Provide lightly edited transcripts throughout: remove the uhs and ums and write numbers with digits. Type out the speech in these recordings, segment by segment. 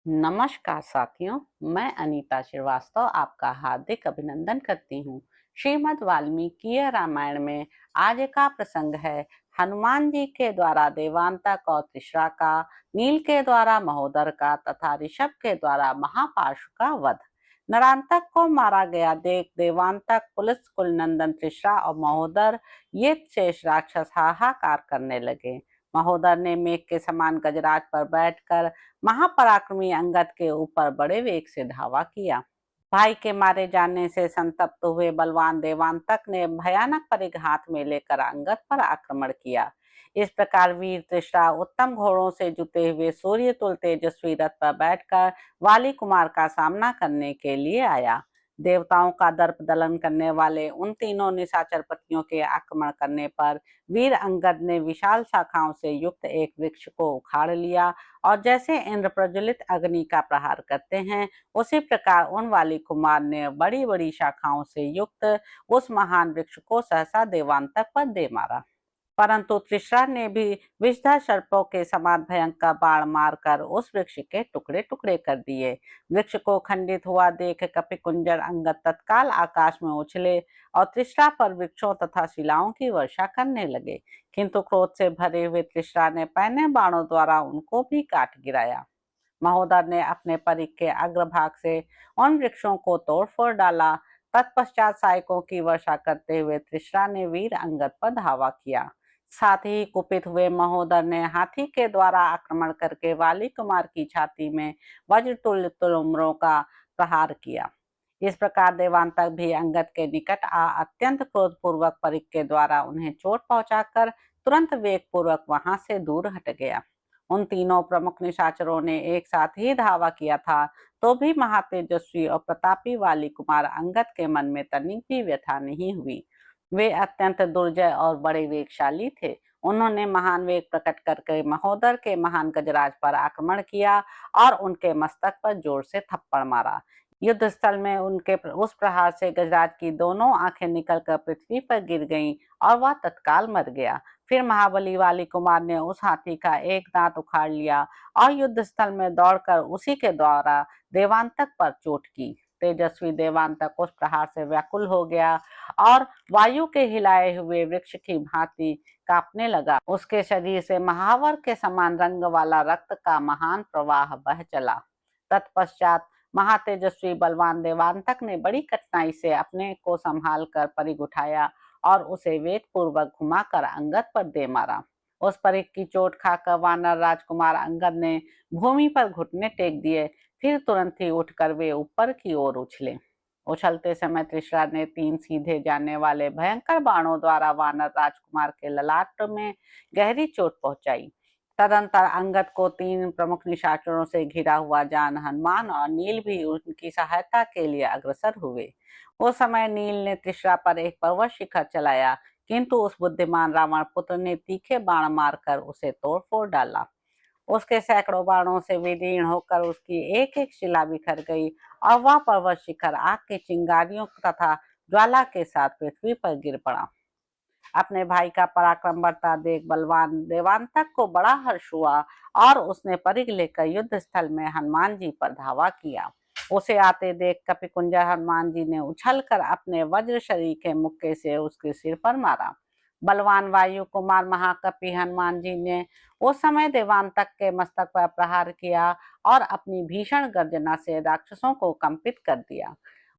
नमस्कार साथियों, मैं अनीता श्रीवास्तव आपका हार्दिक अभिनंदन करती हूँ। श्रीमद् वाल्मीकि रामायण में आज का प्रसंग है हनुमान जी के द्वारा देवांतक और त्रिशरा का, नील के द्वारा महोदर का तथा ऋषभ के द्वारा महापाशु का वध। नरांतक को मारा गया देख देवांतक, पुलिस कुलनंदन त्रिशरा और महोदर ये शेष राक्षस हाहाकार करने लगे। महोदर ने मेघ के समान गजराज पर बैठकर महापराक्रमी अंगद के ऊपर बड़े वेग से धावा किया। भाई के मारे जाने से संतप्त हुए बलवान देवांतक ने भयानक परिघ हाथ में लेकर अंगद पर आक्रमण किया। इस प्रकार वीर तृष्णा उत्तम घोड़ों से जुते हुए सूर्य तुल्य तेजस्वी रथ पर बैठकर वाली कुमार का सामना करने के लिए आया। देवताओं का दर्प दलन करने वाले उन तीनों निशाचर पतियों के आक्रमण करने पर वीर अंगद ने विशाल शाखाओं से युक्त एक वृक्ष को उखाड़ लिया और जैसे इंद्र प्रज्वलित अग्नि का प्रहार करते हैं, उसी प्रकार उन वाली कुमार ने बड़ी बड़ी शाखाओं से युक्त उस महान वृक्ष को सहसा देवांतक पर दे मारा। परंतु त्रिशरा ने भी विषधर सर्पों के समान भयंकर बाण मारकर उस वृक्ष के टुकड़े टुकड़े कर दिए। वृक्ष को खंडित हुआ देख कपिकुंजर अंगद तत्काल आकाश में उछले और त्रिशरा पर वृक्षों तथा शिलाओं की वर्षा करने लगे, किंतु क्रोध से भरे हुए त्रिशरा ने पैने बाणों द्वारा उनको भी काट गिराया। महोदर ने अपने परिघ के अग्रभाग से उन वृक्षों को तोड़ फोड़ डाला। तत्पश्चात सहायकों की वर्षा करते हुए त्रिशरा ने वीर अंगद पर धावा किया। साथ ही कुपित हुए महोदर ने हाथी के द्वारा आक्रमण करके वाली कुमार की छाती में वज्र तुल्य तुरमरों का प्रहार किया। इस प्रकार देवांतक भी अंगद के निकट आ अत्यंत क्रोधपूर्वक परिघ के द्वारा उन्हें चोट पहुंचाकर तुरंत वेग पूर्वक वहां से दूर हट गया। उन तीनों प्रमुख निशाचरों ने एक साथ ही धावा किया था, तो भी महातेजस्वी और प्रतापी वाली कुमार अंगद के मन में तनिक भी व्यथा नहीं हुई। वे अत्यंत दुर्जय और बड़े वेगशाली थे। उन्होंने महान वेग प्रकट करके महोदर के महान गजराज पर आक्रमण किया और उनके मस्तक पर जोर से थप्पड़ मारा। युद्ध स्थल में उनके उस प्रहार से गजराज की दोनों आंखें निकलकर पृथ्वी पर गिर गईं और वह तत्काल मर गया। फिर महाबली वाली कुमार ने उस हाथी का एक दांत उखाड़ लिया और युद्ध स्थल में दौड़कर उसी के द्वारा देवांतक पर चोट की। तेजस्वी देवांतक उस प्रहार से व्याकुल हो गया और वायु के हिलाए हुए वृक्ष की भांति कांपने लगा। उसके शरीर से महावर के समान रंग वाला रक्त का महान प्रवाह बह चला। तत्पश्चात महातेजस्वी बलवान देवांतक ने बड़ी कठिनाई से अपने को संभाल कर परिघ उठाया और उसे वेग पूर्वक घुमाकर अंगद पर दे मारा। उस परिघ की चोट खाकर वानर राजकुमार अंगद ने भूमि पर घुटने टेक दिए। फिर तुरंत ही उठकर वे ऊपर की ओर उछले। उछलते समय त्रिशरा ने तीन सीधे जाने वाले भयंकर बाणों द्वारा वानर राजकुमार के ललाट में गहरी चोट पहुंचाई। तदंतर अंगद को तीन प्रमुख निशाचरों से घिरा हुआ जान हनुमान और नील भी उनकी सहायता के लिए अग्रसर हुए। उस समय नील ने त्रिशरा पर एक पर्वत शिखर चलाया, किंतु उस बुद्धिमान रावण पुत्र ने तीखे बाण मारकर उसे तोड़ फोड़ डाला। उसके सैकड़ों बाणों से विदीर्ण होकर उसकी एक एक शिला बिखर गई और वह पर्वत शिखर आग की चिंगारियों तथा ज्वाला के साथ पृथ्वी पर गिर पड़ा। अपने भाई का पराक्रम बढ़ता देख बलवान देवांतक को बड़ा हर्ष हुआ और उसने परिघ लेकर युद्ध स्थल में हनुमान जी पर धावा किया। उसे आते देख कपिकुंजर हनुमान जी ने उछलकर अपने वज्र शरीर के मुक्के से उसके सिर पर मारा। बलवान वायु कुमार महाकपि हनुमान जी ने उस समय देवांतक के मस्तक पर प्रहार किया और अपनी भीषण गर्जना से राक्षसों को कंपित कर दिया।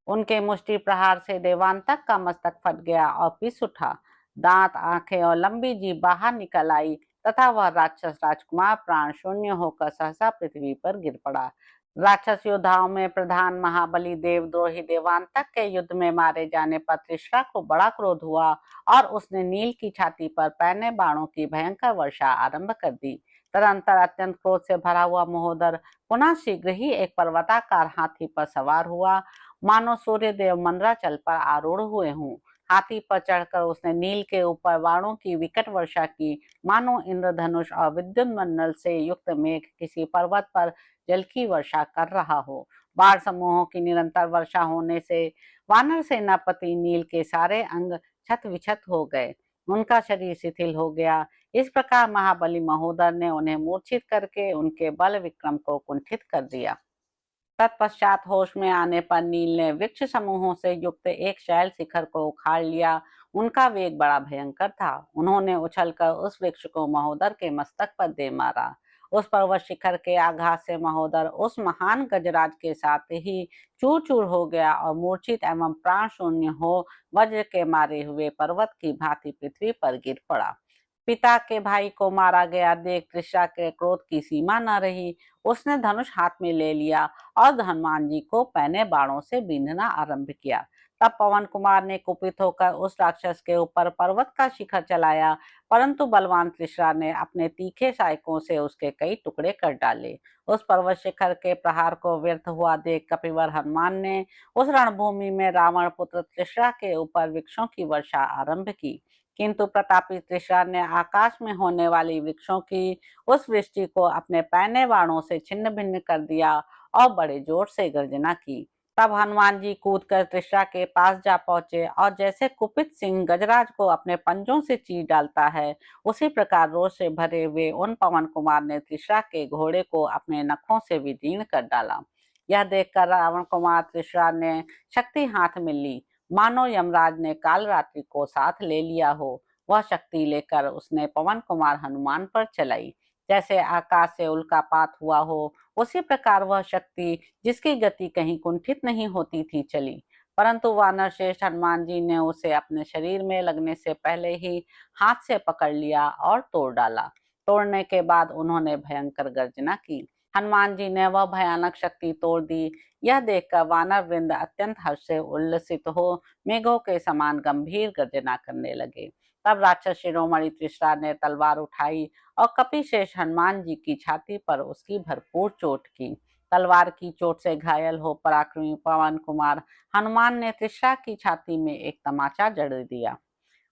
उनके मुष्टि प्रहार से देवांतक का मस्तक फट गया और पिस उठा। दांत, आंखें और लंबी जीभ बाहर निकल आई तथा वह राक्षस राजकुमार प्राण शून्य होकर सहसा पृथ्वी पर गिर पड़ा। राक्षस योद्धाओं में प्रधान महाबली देवद्रोही देवांतक के युद्ध में मारे जाने पर त्रिशरा को बड़ा क्रोध हुआ और उसने नील की छाती पर पैने बाणों की भयंकर वर्षा आरंभ कर दी। तदंतर अत्यंत क्रोध से भरा हुआ महोदर पुनः शीघ्र ही एक पर्वताकार हाथी पर सवार हुआ, मानो सूर्य देव मंद्राचल पर आरूढ़ हुए हों। हाथी पर चढ़कर उसने नील के ऊपर बाणों की विकट वर्षा की, मानो इंद्रधनुष और विद्युत मंडल से युक्त मेघ किसी पर्वत पर जल की वर्षा कर रहा हो। बाढ़ समूहों की निरंतर वर्षा होने से वानर सेनापति नील के सारे अंग छत विछत हो गए। उनका शरीर शिथिल हो गया। इस प्रकार महाबली महोदर ने उन्हें मूर्छित करके उनके बल विक्रम को कुंठित कर दिया। तत्पश्चात होश में आने पर नील ने वृक्ष समूहों से युक्त एक शैल शिखर को उखाड़ लिया। उनका वेग बड़ा भयंकर था। उन्होंने उछलकर उस वृक्ष को महोदर के मस्तक पर दे मारा। उस पर्वत शिखर के आघात से महोदर उस महान गजराज के साथ ही चूर चूर हो गया और मूर्छित एवं प्राण शून्य हो वज्र के मारे हुए पर्वत की भांति पृथ्वी पर गिर पड़ा। पिता के भाई को मारा गया देख त्रिशा के क्रोध की सीमा न रही। उसने धनुष हाथ में ले लिया और हनुमान जी को पैने बाणों से बींधना आरंभ किया। तब पवन कुमार ने कुपित होकर उस राक्षस के ऊपर पर्वत का शिखर चलाया, परंतु बलवान त्रिशा ने अपने तीखे सायकों से उसके कई टुकड़े कर डाले। उस पर्वत शिखर के प्रहार को व्यर्थ हुआ देख कपिवर हनुमान ने उस रणभूमि में रावण पुत्र त्रिशा के ऊपर वृक्षों की वर्षा आरंभ की। किंतु प्रतापी त्रिशा ने आकाश में होने वाली वृक्षों की उस वृष्टि को अपने पैने बाणों से छिन्न भिन्न कर दिया और बड़े जोर से गर्जना की। तब हनुमान जी कूदकर त्रिशा के पास जा पहुंचे और जैसे कुपित सिंह गजराज को अपने पंजों से चीर डालता है, उसी प्रकार रोष से भरे हुए उन पवन कुमार ने त्रिशा के घोड़े को अपने नखों से विदीर्ण कर डाला। यह देखकर रावण कुमार त्रिशा ने शक्ति हाथ में ली, मानो यमराज ने काल रात्रि को साथ ले लिया हो। वह शक्ति लेकर उसने पवन कुमार हनुमान पर चलाई। जैसे आकाश से उल्कापात हुआ हो, उसी प्रकार वह शक्ति जिसकी गति कहीं कुंठित नहीं होती थी चली। परंतु वानर श्रेष्ठ हनुमान जी ने उसे अपने शरीर में लगने से पहले ही हाथ से पकड़ लिया और तोड़ डाला। तोड़ने के बाद उन्होंने भयंकर गर्जना की। हनुमान जी ने वह भयानक शक्ति तोड़ दी। यह देखकर वानर वृंद अत्यंत हर्ष से उल्लसित हो मेघों के समान गंभीर गर्जना करने लगे। तब राक्षस शिरोमणि त्रिशरा ने तलवार उठाई और कपिशेष हनुमान जी की छाती पर उसकी भरपूर चोट की। तलवार की चोट से घायल हो पराक्रमी पवन कुमार हनुमान ने त्रिशरा की छाती में एक तमाचा जड़ दिया।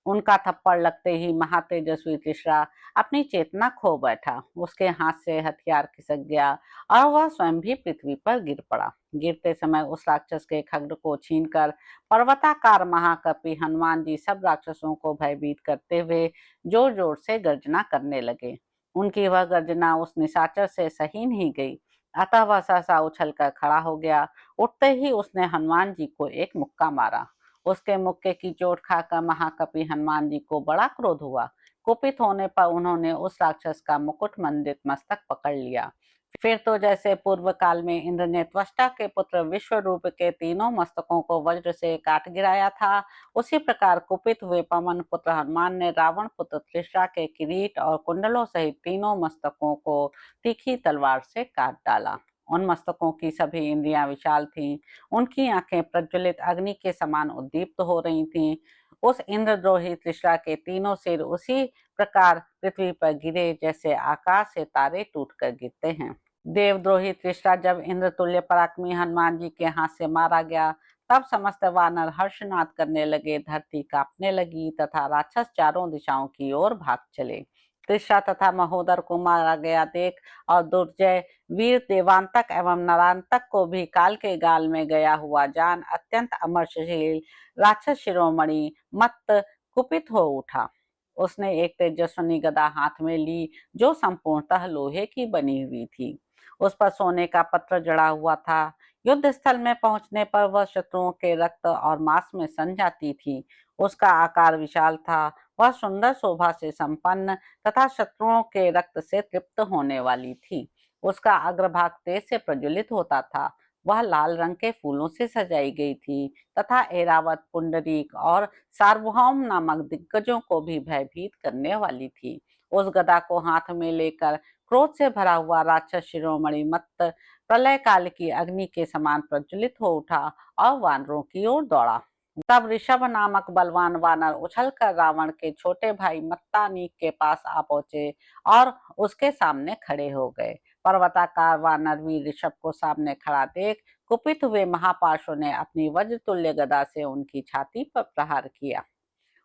उनका थप्पड़ लगते ही महातेजस्वी त्रिशरा अपनी चेतना खो बैठा। उसके हाथ से हथियार खिसक गया और वह स्वयं भी पृथ्वी पर गिर पड़ा। गिरते समय उस राक्षस के खड्ग को छीनकर पर्वताकार महाकपि हनुमान जी सब राक्षसों को भयभीत करते हुए जोर जोर से गर्जना करने लगे। उनकी वह गर्जना उस निशाचर से सही नहीं गई, अतः वह सहसा उछलकर खड़ा हो गया। उठते ही उसने हनुमान जी को एक मुक्का मारा। उसके मुक्के की चोट खाकर महाकपि हनुमान जी को बड़ा क्रोध हुआ। कुपित होने पर उन्होंने उस राक्षस का मुकुट मंडित मस्तक पकड़ लिया। फिर तो जैसे पूर्व काल में इंद्र ने त्वष्टा के पुत्र विश्व रूप के तीनों मस्तकों को वज्र से काट गिराया था, उसी प्रकार कुपित हुए पवन पुत्र हनुमान ने रावण पुत्र त्रिशरा के किरीट और कुंडलों सहित तीनों मस्तकों को तीखी तलवार से काट डाला। उन मस्तकों की सभी इंद्रियां विशाल थीं। उनकी आंखें प्रज्वलित अग्नि के समान उद्दीप्त हो रही थीं। उस इंद्रद्रोही त्रिशरा के तीनों सिर उसी प्रकार पृथ्वी पर गिरे जैसे आकाश से तारे टूटकर गिरते हैं। देवद्रोही त्रिशरा जब इंद्र तुल्य पराक्रमी हनुमान जी के हाथ से मारा गया, तब समस्त वानर हर्षनाद करने लगे, धरती कांपने लगी तथा राक्षस चारों दिशाओं की ओर भाग चले। त्रिशरा तथा महोदर को मारा गया देख और दुर्जय वीर देवांतक एवं नरांतक को भी काल के गाल में गया हुआ जान अत्यंत अमरशील राक्षस शिरोमणि मत्त कुपित हो उठा। उसने एक तेजस्विनी गदा हाथ में ली जो संपूर्णतः लोहे की बनी हुई थी। उस पर सोने का पत्र जड़ा हुआ था। युद्ध स्थल में पहुंचने पर वह शत्रुओं के रक्त और मांस में सन जाती थी। उसका आकार विशाल था। वह सुंदर शोभा से संपन्न तथा शत्रुओं के रक्त से तृप्त होने वाली थी। उसका अग्रभाग तेज से प्रज्वलित होता था। वह लाल रंग के फूलों से सजाई गई थी तथा ऐरावत, पुंडरीक और सार्वभौम नामक दिग्गजों को भी भयभीत करने वाली थी। उस गदा को हाथ में लेकर क्रोध से भरा हुआ राक्षस शिरोमणि मत्त प्रलय काल की अग्नि के समान प्रज्वलित हो उठा और वानरों की ओर दौड़ा। तब ऋषभ नामक बलवान वानर उछलकर रावण के छोटे भाई मत्तानीक के पास आ पहुंचे और उसके सामने खड़े हो गए। पर्वताकार वानर वीर ऋषभ को सामने खड़ा देख कुपित हुए महापार्श्व ने अपनी वज्रतुल्य गदा से उनकी छाती पर प्रहार किया।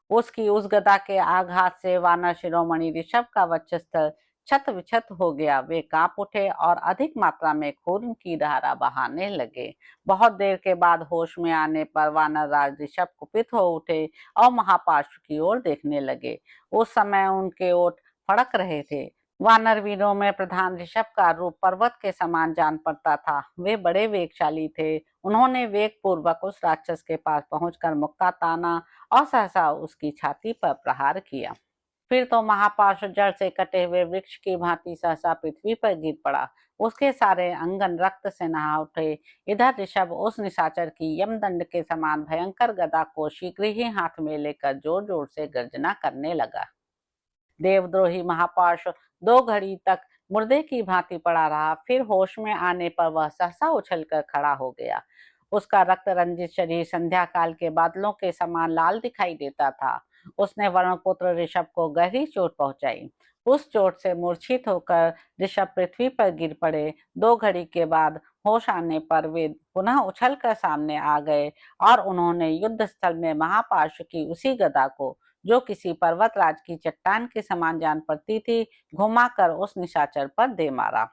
उसकी उस गदा के आघात से वानर शिरोमणि ऋषभ का वक्षस्थल छत विक्षत हो गया। वे कांप उठे और अधिक मात्रा में खून की धारा बहाने लगे। बहुत देर के बाद होश में आने पर वानर राज ऋषभ कुपित हो उठे और महापार्श्व की ओर देखने लगे। उस समय उनके ओठ फड़क रहे थे। वानर वीरों में प्रधान ऋषभ का रूप पर्वत के समान जान पड़ता था। वे बड़े वेगशाली थे। उन्होंने वेग पूर्वक उस राक्षस के पास पहुंचकर मुक्का ताना और सहसा उसकी छाती पर प्रहार किया। फिर तो महापार्श्व जड़ से कटे हुए वृक्ष की भांति सहसा पृथ्वी पर गिर पड़ा। उसके सारे अंगन रक्त से नहा उठे। इधर ऋषभ उस निशाचर की यमदंड के समान भयंकर गदा को शीघ्र ही हाथ में लेकर जोर जोर से गर्जना करने लगा। देवद्रोही महापार्श्व 2 घड़ी तक मुर्दे की भांति पड़ा रहा। फिर होश में आने पर वह सहसा उछलकर खड़ा हो गया। उसका रक्त रंजित शरीर संध्या काल के बादलों के समान लाल दिखाई देता था। उसने वर्णपुत्र ऋषभ को गहरी चोट पहुंचाई। उस चोट से मूर्छित होकर ऋषभ पृथ्वी पर गिर पड़े। 2 घड़ी के बाद होश आने पर वे पुनः उछलकर सामने आ गए और उन्होंने युद्ध स्थल में महापार्श्व की उसी गदा को, जो किसी पर्वतराज की चट्टान के समान जान पड़ती थी, घुमाकर उस निशाचर पर दे मारा।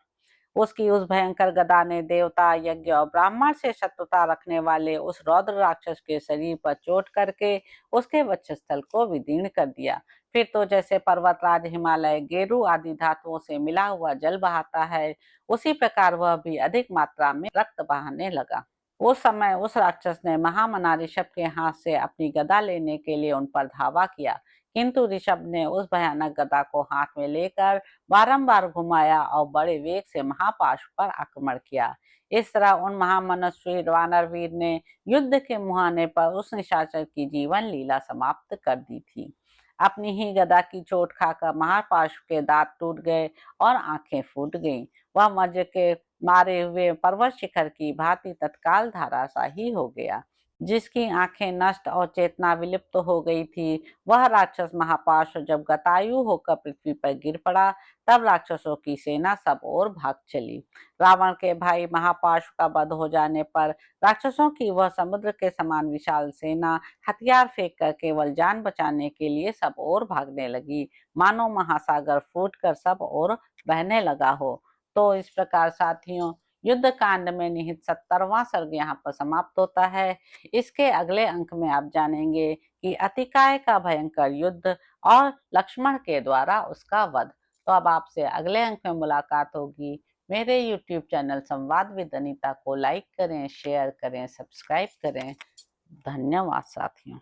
उसकी उस भयंकर गदा ने देवता, यज्ञ और ब्राह्मण से शत्रुता रखने वाले उस रौद्र राक्षस के शरीर पर चोट करके उसके वक्षस्थल को विदीर्ण कर दिया। फिर तो जैसे पर्वतराज हिमालय गेरू आदि धातुओं से मिला हुआ जल बहाता है, उसी प्रकार वह भी अधिक मात्रा में रक्त बहाने लगा। उस समय उस राक्षस ने महामना ऋषभ के हाथ से अपनी गदा लेने के लिए उन पर धावा किया, किंतु ऋषभ ने उस भयानक गदा को हाथ में लेकर बारंबार घुमाया और बड़े वेग से महापार्श्व पर आक्रमण किया। इस तरह उन महामनस्वी वानर वीर ने युद्ध के मुहाने पर उस निशाचर की जीवन लीला समाप्त कर दी थी। अपनी ही गदा की चोट खाकर महापार्श्व के दांत टूट गए और आंखें फूट गईं। वह मर्ज के मारे हुए पर्वत शिखर की भांति तत्काल धराशायी हो गया। जिसकी आंखें नष्ट और चेतना विलुप्त हो गई थी, वह राक्षस महापार्श्व जब गतायु होकर पृथ्वी पर गिर पड़ा, तब राक्षसों की सेना सब ओर भाग चली। रावण के भाई महापार्श्व का वध हो जाने पर राक्षसों की वह समुद्र के समान विशाल सेना हथियार फेंक कर केवल जान बचाने के लिए सब ओर भागने लगी, मानो महासागर फूटकर सब ओर बहने लगा हो। तो इस प्रकार साथियों, युद्ध कांड में निहित 70वां सर्ग यहाँ पर समाप्त होता है। इसके अगले अंक में आप जानेंगे कि अतिकाय का भयंकर युद्ध और लक्ष्मण के द्वारा उसका वध। तो अब आपसे अगले अंक में मुलाकात होगी। मेरे YouTube चैनल संवाद विद अनीता को लाइक करें, शेयर करें, सब्सक्राइब करें। धन्यवाद साथियों।